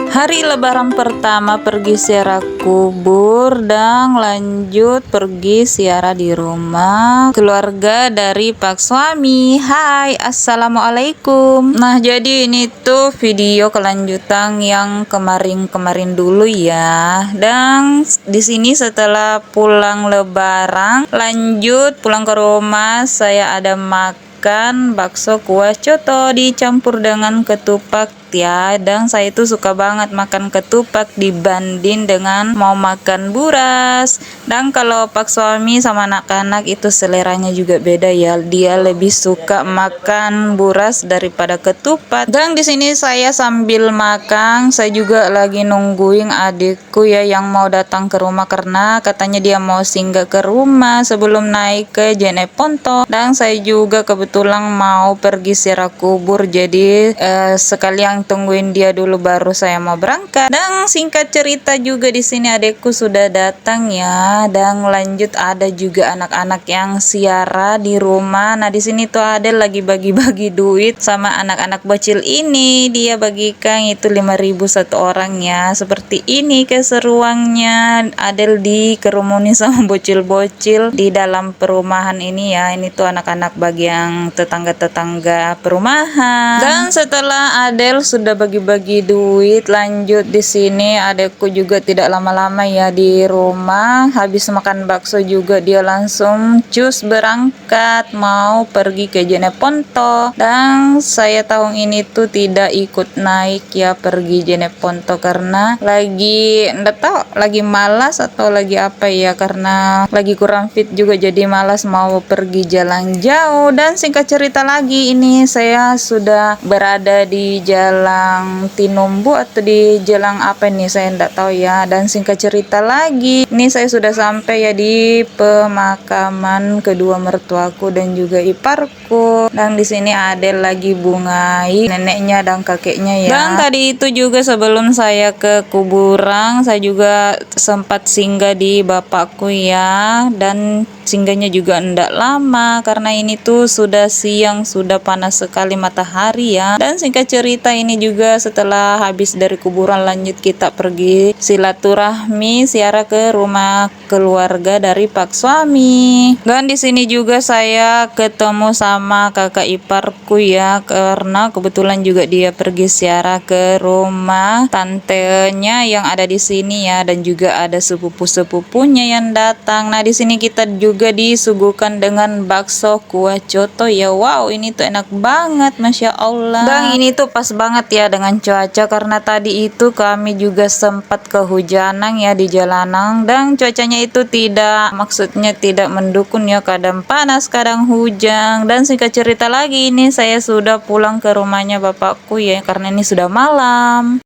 Hari lebaran pertama pergi ziarah kubur dan lanjut pergi ziarah di rumah keluarga dari Pak suami. Hai, assalamualaikum. Nah, jadi ini tuh video kelanjutan yang kemarin dulu ya. Dan di sini setelah pulang lebaran, lanjut pulang ke rumah, saya ada makan bakso kuah coto dicampur dengan ketupat ya, dan saya itu suka banget makan ketupat dibanding dengan mau makan buras. Dan kalau Pak suami sama anak-anak itu seleranya juga beda ya, dia lebih suka makan buras daripada ketupat. Dan di sini saya sambil makan, saya juga lagi nungguin adikku ya yang mau datang ke rumah karena katanya dia mau singgah ke rumah sebelum naik ke Jeneponto. Dan saya juga kebetulan mau pergi ziarah kubur, jadi sekalian tungguin dia dulu baru saya mau berangkat. Dan singkat cerita juga di sini adekku sudah datang ya, dan lanjut ada juga anak-anak yang ziarah di rumah. Nah, di sini tuh ada lagi bagi-bagi duit sama anak-anak bocil ini, dia bagikan itu 5.000 satu orang ya. Seperti ini keseruannya Adel dikerumuni sama bocil-bocil di dalam perumahan ini ya. Ini tuh anak-anak bagi yang tetangga-tetangga perumahan. Dan setelah Adel sudah bagi-bagi duit, lanjut di sini adekku juga tidak lama-lama ya di rumah. Habis makan bakso juga dia langsung cus berangkat mau pergi ke Jeneponto. Dan saya tahun ini tuh tidak ikut naik ya pergi Jeneponto karena lagi enggak tahu lagi malas atau lagi apa ya, karena lagi kurang fit juga jadi malas mau pergi jalan jauh. Dan singkat cerita lagi, ini saya sudah berada di Jalan Tinumbu atau di jalan apa nih saya enggak tahu ya. Dan singkat cerita lagi, ini saya sudah sampai ya di pemakaman kedua mertuaku dan juga iparku. Dan di sini ada lagi bungai neneknya dan kakeknya ya. Dan tadi itu juga sebelum saya ke kuburan, saya juga sempat singgah di bapakku ya, dan singgahnya juga enggak lama karena ini tuh sudah siang, sudah panas sekali matahari ya. Dan singkat cerita ini juga setelah habis dari kuburan lanjut kita pergi silaturahmi ziarah ke rumah keluarga dari Pak suami. Dan di sini juga saya ketemu sama kakak iparku ya, karena kebetulan juga dia pergi ziarah ke rumah tantenya yang ada di sini ya, dan juga ada sepupu-sepupunya yang datang. Nah, di sini kita juga disuguhkan dengan bakso kuah coto ya. Wow, ini tuh enak banget, masya Allah. Dan ini tuh pas banget ya dengan cuaca, karena tadi itu kami juga sempat kehujanan ya di jalanan, dan cuacanya itu maksudnya tidak mendukung ya, kadang panas kadang hujan. Dan singkat cerita lagi, ini saya sudah pulang ke rumahnya bapakku ya karena ini sudah malam.